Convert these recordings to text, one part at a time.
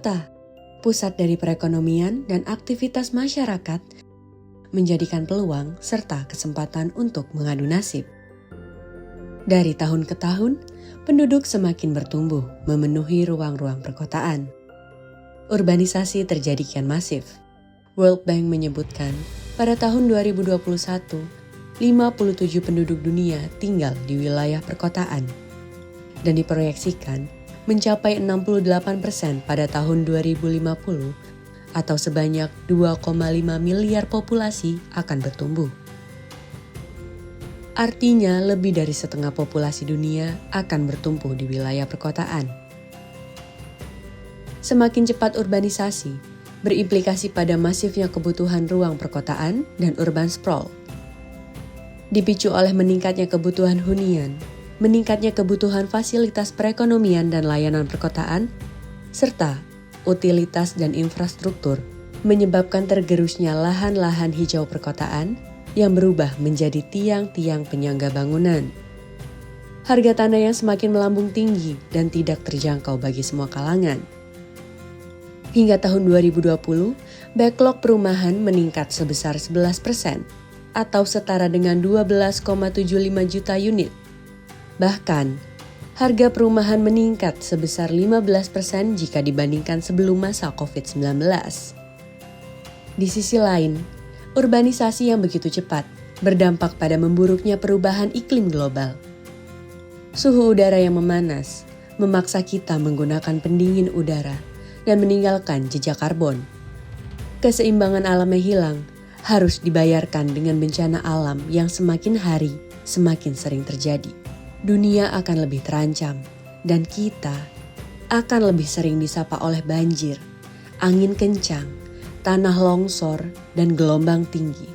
kota, pusat dari perekonomian dan aktivitas masyarakat, menjadikan peluang serta kesempatan untuk mengadu nasib. Dari tahun ke tahun, penduduk semakin bertumbuh memenuhi ruang-ruang perkotaan. Urbanisasi terjadi kian masif. World Bank menyebutkan pada tahun 2021, 57 penduduk dunia tinggal di wilayah perkotaan dan diproyeksikan mencapai 68% pada tahun 2050 atau sebanyak 2,5 miliar populasi akan bertumbuh. Artinya lebih dari setengah populasi dunia akan bertumpu di wilayah perkotaan. Semakin cepat urbanisasi berimplikasi pada masifnya kebutuhan ruang perkotaan dan urban sprawl. Dipicu oleh meningkatnya kebutuhan hunian, meningkatnya kebutuhan fasilitas perekonomian dan layanan perkotaan, serta utilitas dan infrastruktur menyebabkan tergerusnya lahan-lahan hijau perkotaan yang berubah menjadi tiang-tiang penyangga bangunan. Harga tanah yang semakin melambung tinggi dan tidak terjangkau bagi semua kalangan. Hingga tahun 2020, backlog perumahan meningkat sebesar 11%, atau setara dengan 12,75 juta unit. Bahkan, harga perumahan meningkat sebesar 15% jika dibandingkan sebelum masa COVID-19. Di sisi lain, urbanisasi yang begitu cepat berdampak pada memburuknya perubahan iklim global. Suhu udara yang memanas memaksa kita menggunakan pendingin udara dan meninggalkan jejak karbon. Keseimbangan alamnya hilang harus dibayarkan dengan bencana alam yang semakin hari semakin sering terjadi. Dunia akan lebih terancam dan kita akan lebih sering disapa oleh banjir, angin kencang, tanah longsor, dan gelombang tinggi.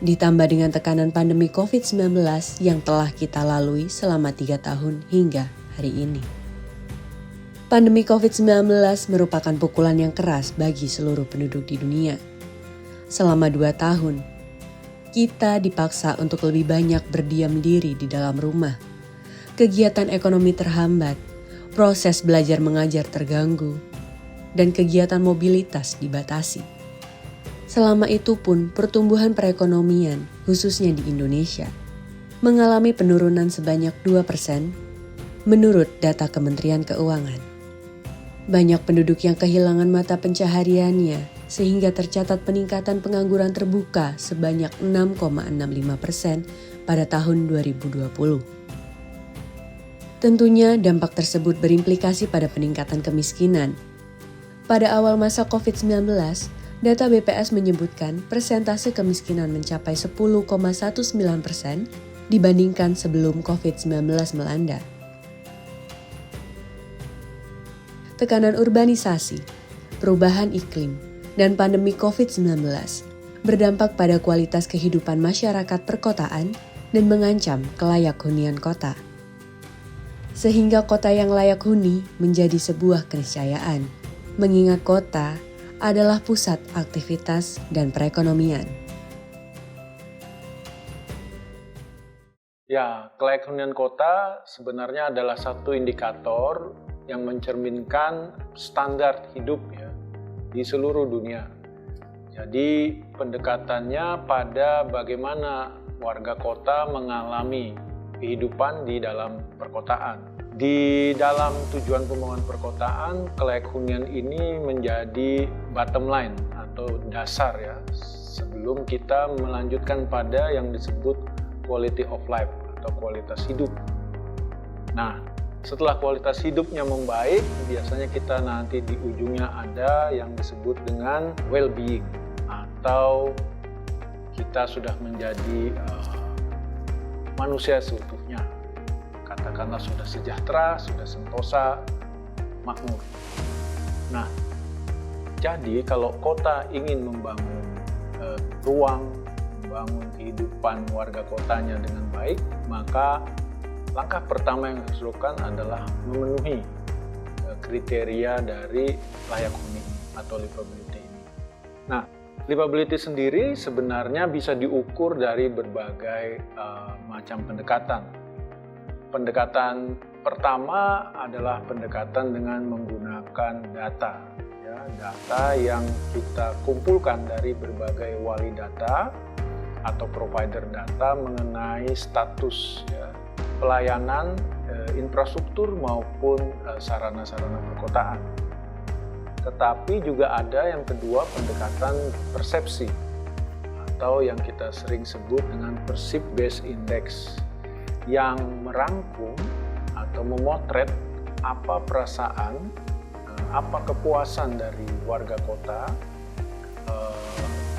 Ditambah dengan tekanan pandemi COVID-19 yang telah kita lalui selama 3 tahun hingga hari ini. Pandemi COVID-19 merupakan pukulan yang keras bagi seluruh penduduk di dunia. Selama 2 tahun, kita dipaksa untuk lebih banyak berdiam diri di dalam rumah. Kegiatan ekonomi terhambat, proses belajar mengajar terganggu, dan kegiatan mobilitas dibatasi. Selama itu pun pertumbuhan perekonomian, khususnya di Indonesia, mengalami penurunan sebanyak 2% menurut data Kementerian Keuangan. Banyak penduduk yang kehilangan mata pencahariannya sehingga tercatat peningkatan pengangguran terbuka sebanyak 6,65% pada tahun 2020. Tentunya dampak tersebut berimplikasi pada peningkatan kemiskinan. Pada awal masa COVID-19, data BPS menyebutkan persentase kemiskinan mencapai 10,19% dibandingkan sebelum COVID-19 melanda. Tekanan urbanisasi, perubahan iklim, dan pandemi COVID-19 berdampak pada kualitas kehidupan masyarakat perkotaan dan mengancam kelayak hunian kota. Sehingga kota yang layak huni menjadi sebuah keniscayaan, mengingat kota adalah pusat aktivitas dan perekonomian. Ya, kelayak hunian kota sebenarnya adalah satu indikator yang mencerminkan standar hidup ya di seluruh dunia. Jadi pendekatannya pada bagaimana warga kota mengalami kehidupan di dalam perkotaan. Di dalam tujuan pembangunan perkotaan, kelayak hunian ini menjadi bottom line atau dasar ya sebelum kita melanjutkan pada yang disebut quality of life atau kualitas hidup. Nah, setelah kualitas hidupnya membaik, biasanya kita nanti di ujungnya ada yang disebut dengan well-being atau kita sudah menjadi manusia seutuhnya. Katakanlah sudah sejahtera, sudah sentosa, makmur. Nah, jadi kalau kota ingin membangun ruang, membangun kehidupan warga kotanya dengan baik, maka langkah pertama yang harus dilakukan adalah memenuhi kriteria dari layak huni atau livability ini. Nah, livability sendiri sebenarnya bisa diukur dari berbagai macam pendekatan. pendekatan pertama adalah pendekatan dengan menggunakan data. Ya, data yang kita kumpulkan dari berbagai wali data atau provider data mengenai status ya, pelayanan infrastruktur maupun sarana-sarana perkotaan. Tetapi juga ada yang kedua, pendekatan persepsi atau yang kita sering sebut dengan Perceived Based Index, yang merangkum atau memotret apa perasaan, apa kepuasan dari warga kota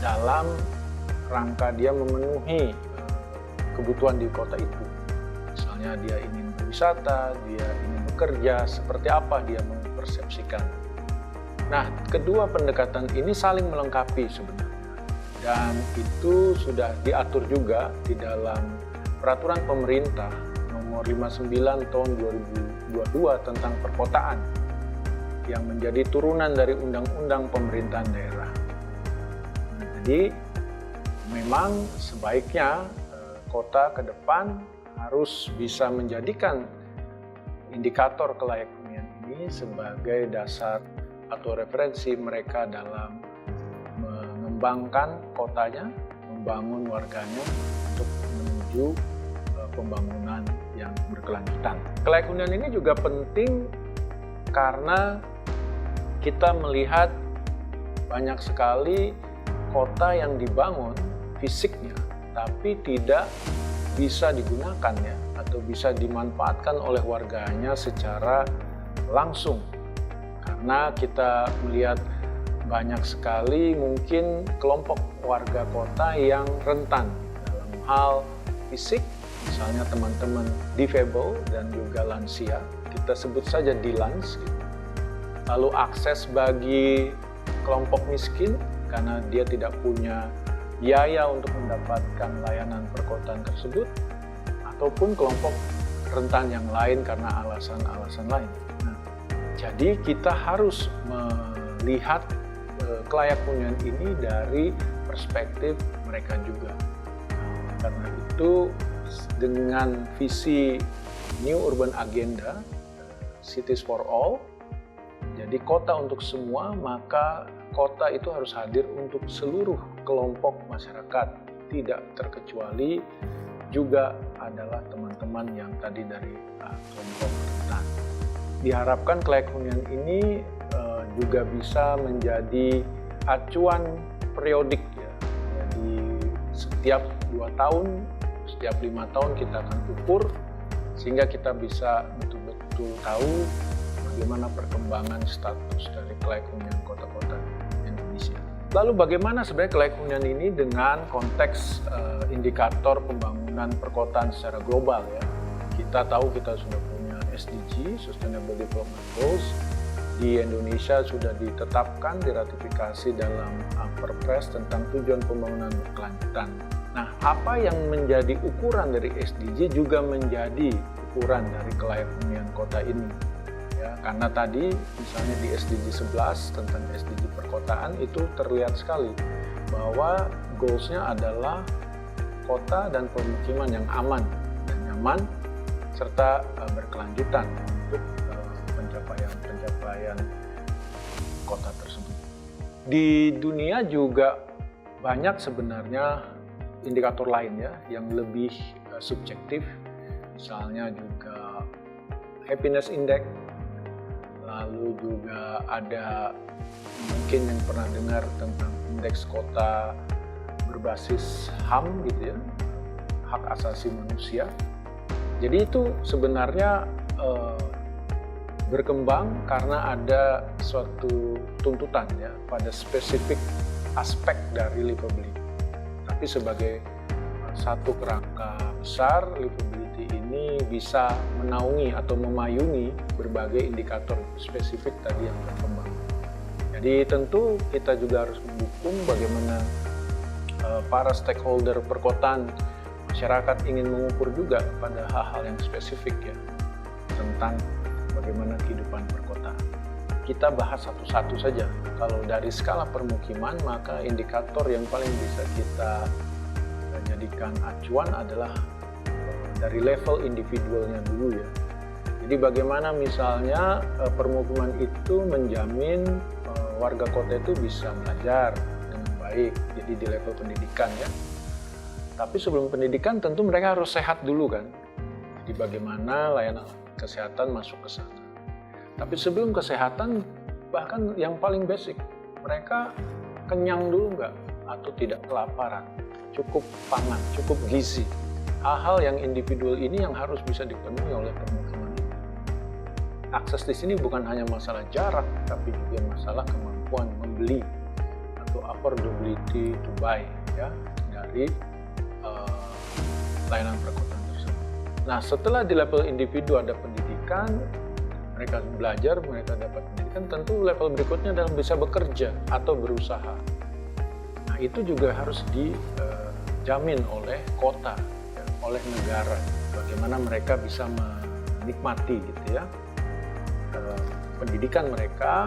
dalam rangka dia memenuhi kebutuhan di kota itu. Misalnya dia ingin berwisata, dia ingin bekerja, seperti apa dia mempersepsikan. Nah, kedua pendekatan ini saling melengkapi sebenarnya. Dan itu sudah diatur juga di dalam Peraturan Pemerintah Nomor 59 Tahun 2022 tentang Perkotaan yang menjadi turunan dari Undang-Undang Pemerintahan Daerah. Nah, jadi memang sebaiknya kota ke depan harus bisa menjadikan indikator kelayak hunian ini sebagai dasar atau referensi mereka dalam mengembangkan kotanya, membangun warganya untuk menuju pembangunan yang berkelanjutan. Kelayak hunian ini juga penting karena kita melihat banyak sekali kota yang dibangun fisiknya, tapi tidak bisa digunakan ya, atau bisa dimanfaatkan oleh warganya secara langsung. Karena kita melihat banyak sekali mungkin kelompok warga kota yang rentan dalam hal fisik, misalnya teman-teman difabel dan juga lansia, kita sebut saja DILANS. Lalu akses bagi kelompok miskin karena dia tidak punya biaya untuk mendapatkan layanan perkotaan tersebut, ataupun kelompok rentan yang lain karena alasan-alasan lain. Nah, jadi kita harus melihat kelayak hunian ini dari perspektif mereka juga. Karena itu dengan visi New Urban Agenda, Cities for All, jadi kota untuk semua, maka kota itu harus hadir untuk seluruh kelompok masyarakat, tidak terkecuali juga adalah teman-teman yang tadi dari kelompok rentan. Diharapkan kelayak hunian ini juga bisa menjadi acuan periodik ya. Jadi setiap 2 tahun, setiap 5 tahun kita akan ukur sehingga kita bisa betul-betul tahu bagaimana perkembangan status dari kelayak hunian kota-kota Indonesia. Lalu bagaimana sebenarnya kelayak hunian ini dengan konteks indikator pembangunan perkotaan secara global ya. Kita tahu kita sudah punya SDG, Sustainable Development Goals. Di Indonesia sudah ditetapkan, diratifikasi dalam Perpres tentang tujuan pembangunan berkelanjutan. Nah, apa yang menjadi ukuran dari SDG juga menjadi ukuran dari kelayak hunian kota ini. Ya, karena tadi misalnya di SDG 11 tentang SDG perkotaan itu terlihat sekali bahwa goals-nya adalah kota dan pemukiman yang aman dan nyaman serta berkelanjutan untuk pencapaian kota tersebut. Di dunia juga banyak sebenarnya indikator lain ya yang lebih subjektif, misalnya juga happiness index, lalu juga ada mungkin yang pernah dengar tentang indeks kota berbasis HAM gitu ya, hak asasi manusia. Jadi itu sebenarnya berkembang karena ada suatu tuntutan ya pada spesifik aspek dari livability. Tapi sebagai satu kerangka besar, livability ini bisa menaungi atau memayungi berbagai indikator spesifik tadi yang berkembang. Jadi tentu kita juga harus mendukung bagaimana para stakeholder perkotaan, masyarakat ingin mengukur juga pada hal-hal yang spesifik ya tentang bagaimana kehidupan perkotaan. Kita bahas satu-satu saja. Kalau dari skala permukiman, maka indikator yang paling bisa kita jadikan acuan adalah dari level individualnya dulu ya. Jadi bagaimana misalnya permukiman itu menjamin warga kota itu bisa belajar dengan baik, jadi di level pendidikan ya. Tapi sebelum pendidikan tentu mereka harus sehat dulu kan. Jadi bagaimana layanan kesehatan masuk ke sana. Tapi sebelum kesehatan, bahkan yang paling basic, mereka kenyang dulu nggak? Atau tidak kelaparan, cukup pangan, cukup gizi. Hal-hal yang individual ini yang harus bisa dipenuhi oleh permukiman itu. Akses di sini bukan hanya masalah jarak, tapi juga masalah kemampuan membeli atau affordability to buy ya dari layanan perkotaan tersebut. Nah, setelah di level individu ada pendidikan, mereka belajar, mereka dapat pendidikan, tentu level berikutnya adalah bisa bekerja atau berusaha. Nah, itu juga harus dijamin oleh kota, ya, oleh negara. Bagaimana mereka bisa menikmati gitu ya pendidikan mereka,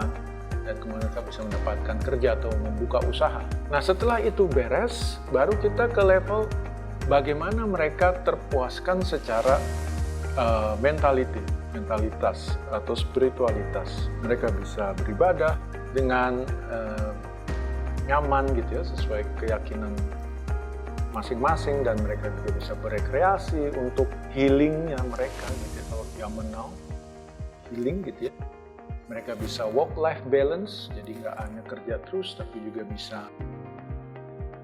dan kemudian mereka bisa mendapatkan kerja atau membuka usaha. Nah, setelah itu beres, baru kita ke level bagaimana mereka terpuaskan secara mentalitas atau spiritualitas. Mereka bisa beribadah dengan nyaman gitu ya, sesuai keyakinan masing-masing, dan mereka juga bisa berekreasi untuk healingnya mereka gitu ya, kalau zaman now healing gitu ya. Mereka bisa work-life balance, jadi nggak hanya kerja terus, tapi juga bisa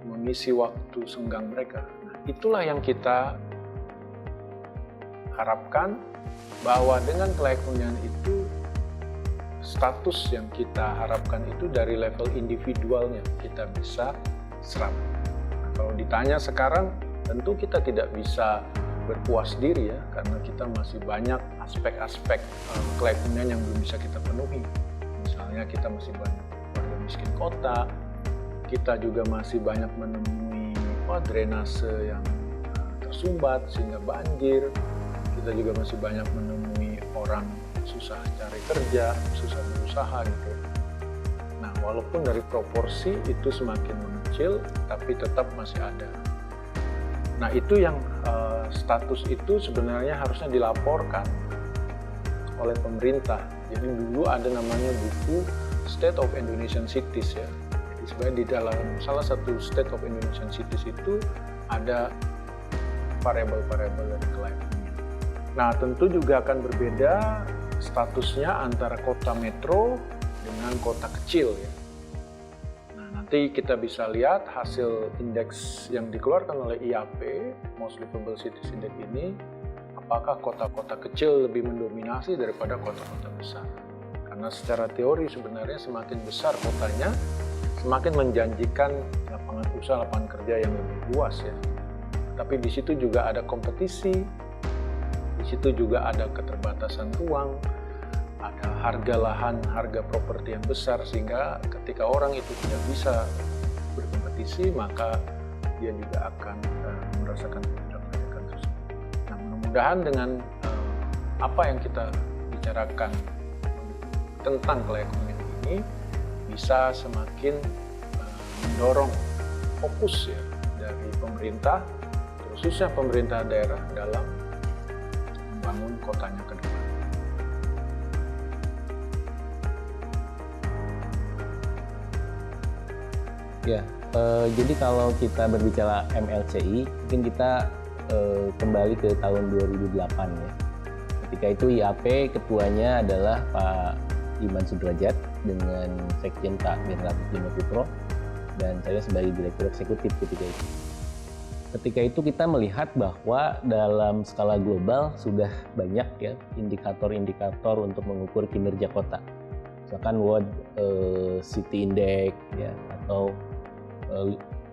mengisi waktu senggang mereka. Nah, itulah yang kita harapkan, bahwa dengan kelayak hunian itu, status yang kita harapkan itu dari level individualnya kita bisa serap. Nah, kalau ditanya sekarang, tentu kita tidak bisa berpuas diri ya, karena kita masih banyak aspek-aspek kelayak hunian yang belum bisa kita penuhi. Misalnya kita masih banyak warga miskin kota, kita juga masih banyak menemui drainase yang tersumbat sehingga banjir, kita juga masih banyak menemui orang susah cari kerja, susah berusaha gitu. Nah, walaupun dari proporsi itu semakin mengecil, tapi tetap masih ada. Nah, itu yang status itu sebenarnya harusnya dilaporkan oleh pemerintah. Jadi dulu ada namanya buku State of Indonesian Cities ya. Jadi sebenarnya di dalam salah satu State of Indonesian Cities itu ada variabel-variabel dari kelayak hunian. Nah, tentu juga akan berbeda statusnya antara kota metro dengan kota kecil ya. Nanti kita bisa lihat hasil indeks yang dikeluarkan oleh IAP, Most Livable Cities Index ini, apakah kota-kota kecil lebih mendominasi daripada kota-kota besar. Karena secara teori sebenarnya semakin besar kotanya, semakin menjanjikan lapangan usaha, lapangan kerja yang lebih luas ya. Tapi di situ juga ada kompetisi, di situ juga ada keterbatasan ruang, ada harga lahan, harga properti yang besar, sehingga ketika orang itu tidak bisa berkompetisi, maka dia juga akan merasakan ketidakberpihakan tersebut. Nah, mudah-mudahan dengan apa yang kita bicarakan tentang kelayak hunian ini bisa semakin mendorong fokus ya dari pemerintah, khususnya pemerintah daerah dalam membangun kotanya ke depan. Ya, jadi kalau kita berbicara MLCI, mungkin kita kembali ke tahun 2008 ya. Ketika itu IAP ketuanya adalah Pak Iman Sudrajat dengan Sekjen Pak Bernardus Dinoputro, dan saya sebagai Direktur Eksekutif ketika itu. Ketika itu kita melihat bahwa dalam skala global sudah banyak ya indikator-indikator untuk mengukur kinerja kota. Misalkan World City Index ya, atau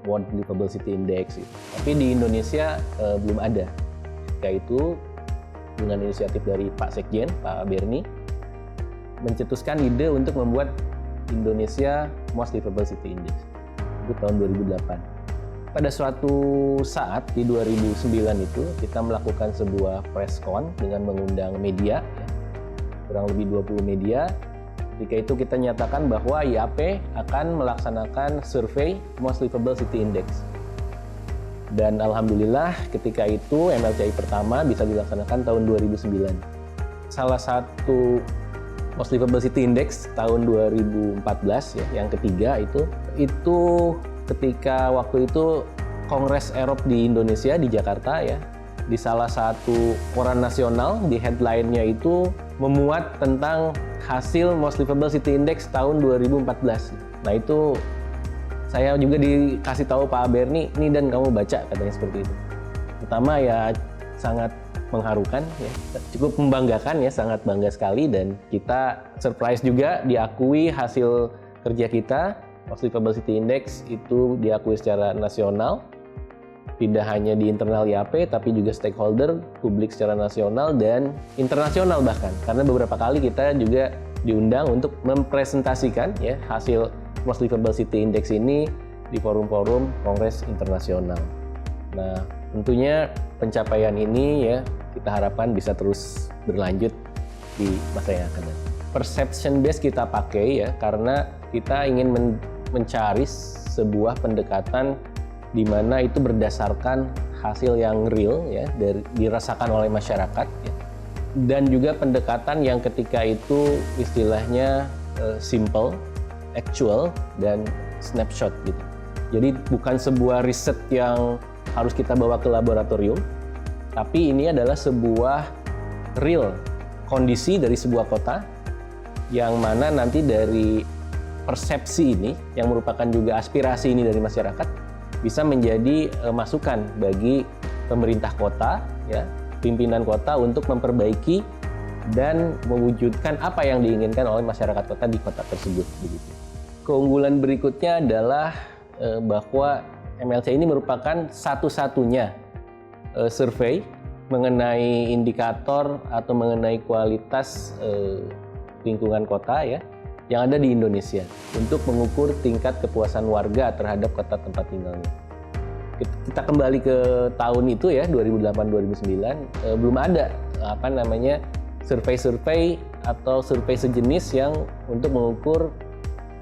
World Livable City Index gitu. Tapi di Indonesia belum ada. Ketika itu dengan inisiatif dari Pak Sekjen, Pak Berni, mencetuskan ide untuk membuat Indonesia Most Livable City Index. Itu tahun 2008. Pada suatu saat di 2009 itu kita melakukan sebuah press con dengan mengundang media ya, kurang lebih 20 media. Ketika itu kita nyatakan bahwa IAP akan melaksanakan survei Most Livable City Index. Dan alhamdulillah ketika itu MLCI pertama bisa dilaksanakan tahun 2009. Salah satu Most Livable City Index tahun 2014 ya, yang ketiga itu ketika waktu itu Kongres Erop di Indonesia di Jakarta ya, di salah satu koran nasional di headline-nya itu memuat tentang hasil Most Livable City Index tahun 2014. Nah itu saya juga dikasih tahu Pak Berni, ini dan kamu baca, katanya seperti itu. Pertama ya sangat mengharukan ya, cukup membanggakan ya, sangat bangga sekali, dan kita surprise juga diakui hasil kerja kita. Most Livable City Index itu diakui secara nasional, tidak hanya di internal IAP tapi juga stakeholder, publik secara nasional dan internasional bahkan, karena beberapa kali kita juga diundang untuk mempresentasikan ya hasil Most Livable City Index ini di forum-forum kongres internasional. Nah, tentunya pencapaian ini ya kita harapkan bisa terus berlanjut di masa yang akan datang. Perception base kita pakai ya karena kita ingin mencari sebuah pendekatan di mana itu berdasarkan hasil yang real ya, dirasakan oleh masyarakat ya. Dan juga pendekatan yang ketika itu istilahnya simple, actual, dan snapshot gitu. Jadi bukan sebuah riset yang harus kita bawa ke laboratorium, tapi ini adalah sebuah real kondisi dari sebuah kota yang mana nanti dari persepsi ini yang merupakan juga aspirasi ini dari masyarakat bisa menjadi masukan bagi pemerintah kota ya, pimpinan kota untuk memperbaiki dan mewujudkan apa yang diinginkan oleh masyarakat kota di kota tersebut begitu. Keunggulan berikutnya adalah bahwa MLCI ini merupakan satu-satunya survei mengenai indikator atau mengenai kualitas lingkungan kota ya yang ada di Indonesia untuk mengukur tingkat kepuasan warga terhadap kota tempat tinggalnya. Kita kembali ke tahun itu ya, 2008-2009, belum ada survei-survei atau survei sejenis yang untuk mengukur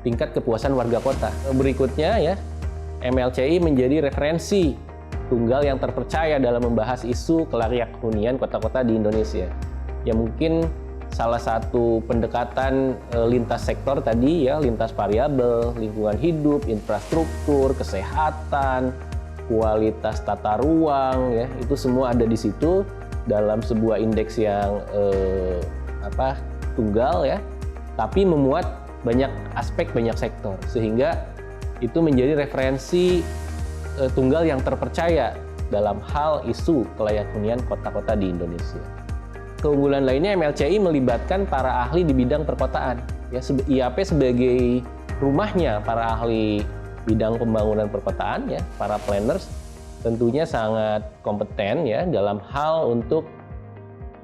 tingkat kepuasan warga kota. Berikutnya ya, MLCI menjadi referensi tunggal yang terpercaya dalam membahas isu kelayak hunian kota-kota di Indonesia. Ya mungkin salah satu pendekatan lintas sektor tadi ya, lintas variabel, lingkungan hidup, infrastruktur, kesehatan, kualitas tata ruang ya, itu semua ada di situ dalam sebuah indeks yang tunggal ya, tapi memuat banyak aspek, banyak sektor, sehingga itu menjadi referensi tunggal yang terpercaya dalam hal isu kelayak hunian kota-kota di Indonesia. Keunggulan lainnya, MLCI melibatkan para ahli di bidang perkotaan. Ya, IAP sebagai rumahnya para ahli bidang pembangunan perkotaan, ya, para planners, tentunya sangat kompeten ya dalam hal untuk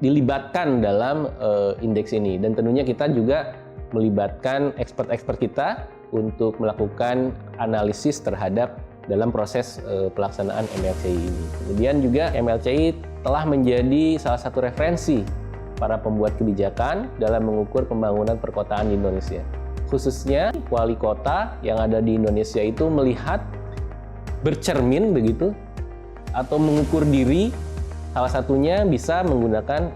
dilibatkan dalam indeks ini. Dan tentunya kita juga melibatkan expert-expert kita untuk melakukan analisis terhadap dalam proses pelaksanaan MLCI ini. Kemudian juga MLCI telah menjadi salah satu referensi para pembuat kebijakan dalam mengukur pembangunan perkotaan di Indonesia. Khususnya wali kota yang ada di Indonesia itu melihat, bercermin begitu, atau mengukur diri, salah satunya bisa menggunakan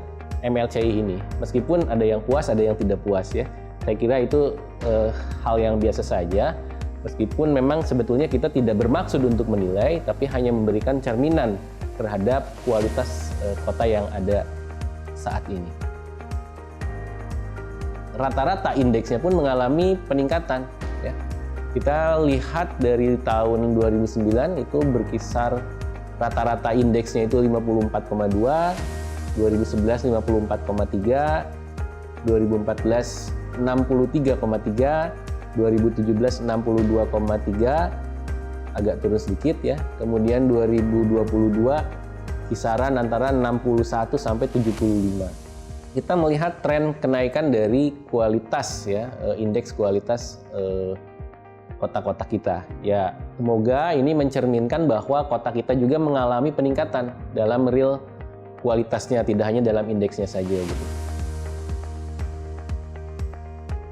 MLCI ini. Meskipun ada yang puas, ada yang tidak puas ya. Saya kira itu hal yang biasa saja. Meskipun memang sebetulnya kita tidak bermaksud untuk menilai, tapi hanya memberikan cerminan terhadap kualitas kota yang ada saat ini. Rata-rata indeksnya pun mengalami peningkatan. Ya. Kita lihat dari tahun 2009 itu berkisar rata-rata indeksnya itu 54,2, 2011 54,3, 2014 63,3, 2017 62,3, agak turun sedikit ya. Kemudian 2022 kisaran antara 61 sampai 75. Kita melihat tren kenaikan dari kualitas ya, indeks kualitas kota-kota kita. Ya, semoga ini mencerminkan bahwa kota kita juga mengalami peningkatan dalam real kualitasnya, tidak hanya dalam indeksnya saja gitu.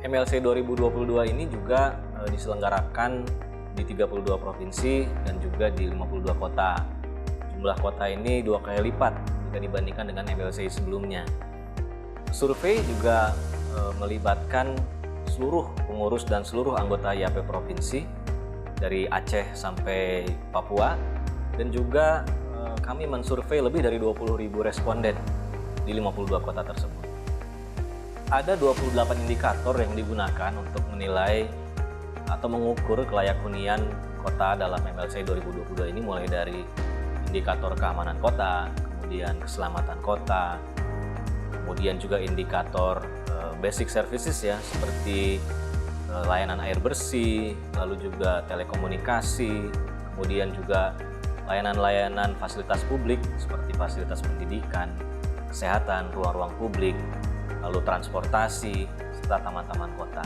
MLCI 2022 ini juga diselenggarakan di 32 provinsi dan juga di 52 kota. Jumlah kota ini 2 kali lipat jika dibandingkan dengan MLCI sebelumnya. Survei juga melibatkan seluruh pengurus dan seluruh anggota IAP provinsi dari Aceh sampai Papua, dan juga kami mensurvei lebih dari 20.000 responden di 52 kota tersebut. Ada 28 indikator yang digunakan untuk menilai atau mengukur kelayak hunian kota dalam MLCI 2022 ini, mulai dari indikator keamanan kota, kemudian keselamatan kota, kemudian juga indikator basic services ya, seperti layanan air bersih, lalu juga telekomunikasi, kemudian juga layanan-layanan fasilitas publik seperti fasilitas pendidikan, kesehatan, ruang-ruang publik, lalu transportasi, serta taman-taman kota.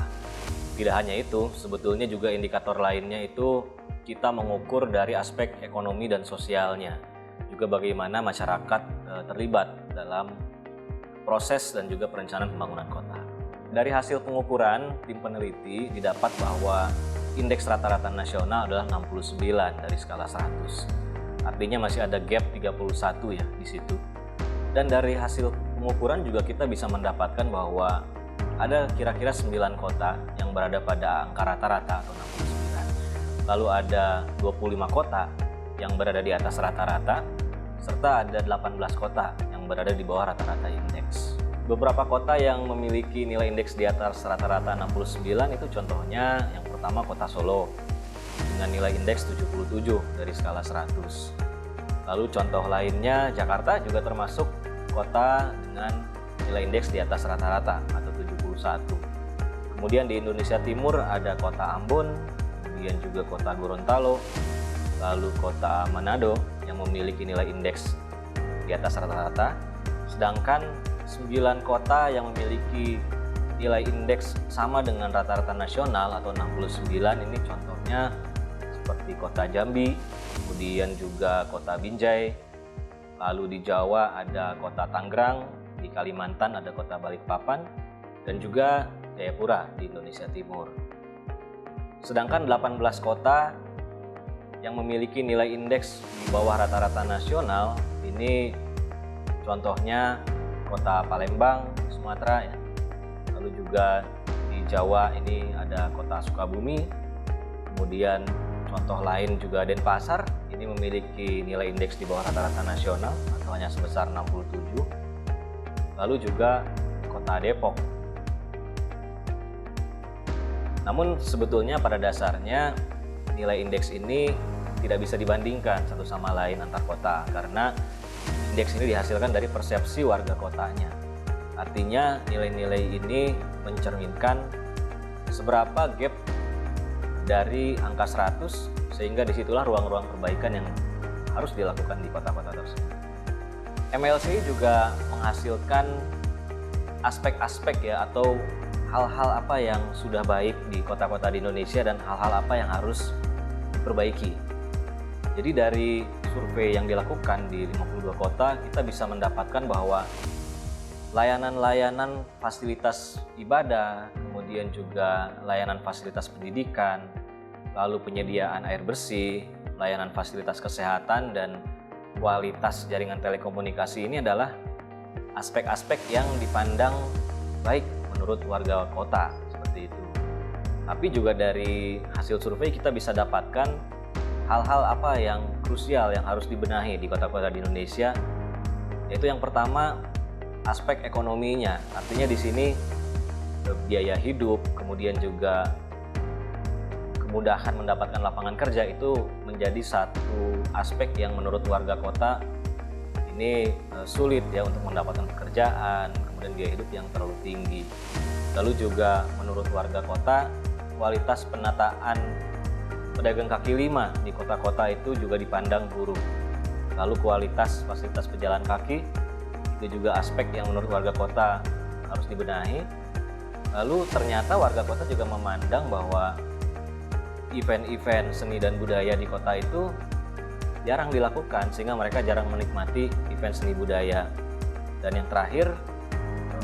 Tidak hanya itu, sebetulnya juga indikator lainnya itu kita mengukur dari aspek ekonomi dan sosialnya, juga bagaimana masyarakat terlibat dalam proses dan juga perencanaan pembangunan kota. Dari hasil pengukuran, tim peneliti didapat bahwa indeks rata-rata nasional adalah 69 dari skala 100. Artinya masih ada gap 31 ya di situ. Dan dari hasil pengukuran juga kita bisa mendapatkan bahwa ada kira-kira 9 kota yang berada pada angka rata-rata atau 69. Lalu ada 25 kota yang berada di atas rata-rata, serta ada 18 kota yang berada di bawah rata-rata indeks. Beberapa kota yang memiliki nilai indeks di atas rata-rata 69 itu contohnya yang pertama kota Solo dengan nilai indeks 77 dari skala 100. Lalu contoh lainnya Jakarta juga termasuk kota dengan nilai indeks di atas rata-rata atau 71. Kemudian di Indonesia Timur ada kota Ambon, kemudian juga kota Gorontalo, lalu kota Manado yang memiliki nilai indeks di atas rata-rata. Sedangkan 9 kota yang memiliki nilai indeks sama dengan rata-rata nasional atau 69 ini contohnya seperti kota Jambi, kemudian juga kota Binjai, lalu di Jawa ada kota Tangerang, di Kalimantan ada kota Balikpapan, dan juga Jayapura di Indonesia Timur. Sedangkan 18 kota yang memiliki nilai indeks di bawah rata-rata nasional ini contohnya kota Palembang, Sumatera ya. Lalu juga di Jawa ini ada kota Sukabumi. Kemudian contoh lain juga Denpasar, ini memiliki nilai indeks di bawah rata-rata nasional atau hanya sebesar 67. Lalu juga kota Depok. Namun sebetulnya pada dasarnya nilai indeks ini tidak bisa dibandingkan satu sama lain antar kota, karena indeks ini dihasilkan dari persepsi warga kotanya. Artinya nilai-nilai ini mencerminkan seberapa gap dari angka 100, sehingga disitulah ruang-ruang perbaikan yang harus dilakukan di kota-kota tersebut. MLCI juga menghasilkan aspek-aspek ya, atau hal-hal apa yang sudah baik di kota-kota di Indonesia dan hal-hal apa yang harus diperbaiki. Jadi dari survei yang dilakukan di 52 kota, kita bisa mendapatkan bahwa layanan-layanan fasilitas ibadah, kemudian juga layanan fasilitas pendidikan, lalu penyediaan air bersih, layanan fasilitas kesehatan, dan kualitas jaringan telekomunikasi ini adalah aspek-aspek yang dipandang baik menurut warga kota, seperti itu. Tapi juga dari hasil survei kita bisa dapatkan hal-hal apa yang krusial yang harus dibenahi di kota-kota di Indonesia, yaitu yang pertama aspek ekonominya. Artinya di sini biaya hidup, kemudian juga kemudahan mendapatkan lapangan kerja itu menjadi satu aspek yang menurut warga kota ini sulit ya untuk mendapatkan pekerjaan, kemudian biaya hidup yang terlalu tinggi. Lalu juga menurut warga kota kualitas penataan pedagang kaki lima di kota-kota itu juga dipandang buruk. Lalu kualitas fasilitas pejalan kaki itu juga aspek yang menurut warga kota harus dibenahi. Lalu ternyata warga kota juga memandang bahwa event-event seni dan budaya di kota itu jarang dilakukan, sehingga mereka jarang menikmati event seni budaya. Dan yang terakhir,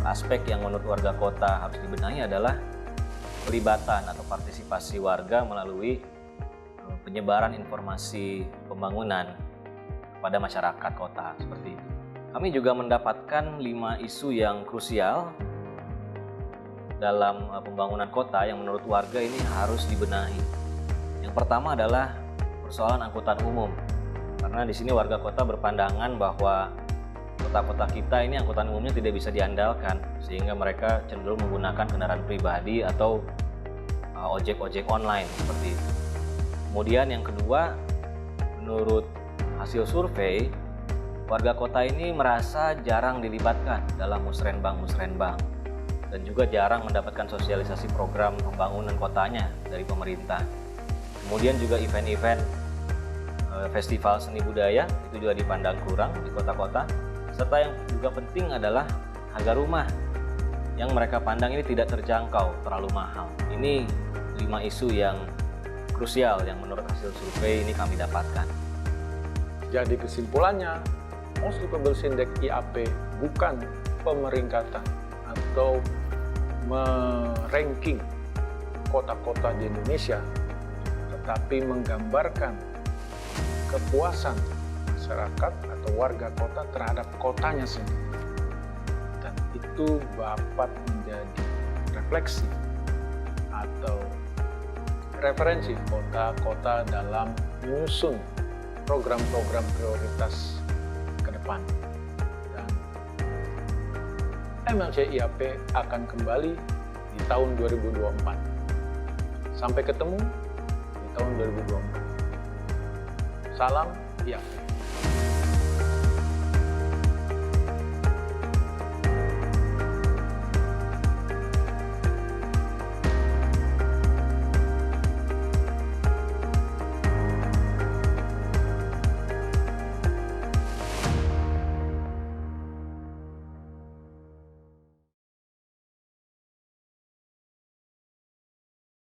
aspek yang menurut warga kota harus dibenahi adalah pelibatan atau partisipasi warga melalui penyebaran informasi pembangunan kepada masyarakat kota seperti itu. Kami juga mendapatkan 5 isu yang krusial dalam pembangunan kota yang menurut warga ini harus dibenahi. Yang pertama adalah persoalan angkutan umum. Karena di sini warga kota berpandangan bahwa kota-kota kita ini angkutan umumnya tidak bisa diandalkan, sehingga mereka cenderung menggunakan kendaraan pribadi atau ojek-ojek online seperti itu. Kemudian yang kedua, menurut hasil survei, warga kota ini merasa jarang dilibatkan dalam musrenbang dan juga jarang mendapatkan sosialisasi program pembangunan kotanya dari pemerintah. Kemudian juga event-event festival seni budaya itu juga dipandang kurang di kota-kota. Serta yang juga penting adalah harga rumah yang mereka pandang ini tidak terjangkau, terlalu mahal. Ini 5 isu yang krusial yang menurut hasil survei ini kami dapatkan. Jadi kesimpulannya, Most Livable Index IAP bukan pemeringkatan atau meranking kota-kota di Indonesia, tetapi menggambarkan kepuasan masyarakat atau warga kota terhadap kotanya sendiri. Dan itu dapat menjadi refleksi atau referensi kota-kota dalam menyusun program-program prioritas ke depan. Dan MLC IAP akan kembali di tahun 2024. Sampai ketemu di tahun 2024. Salam IAP.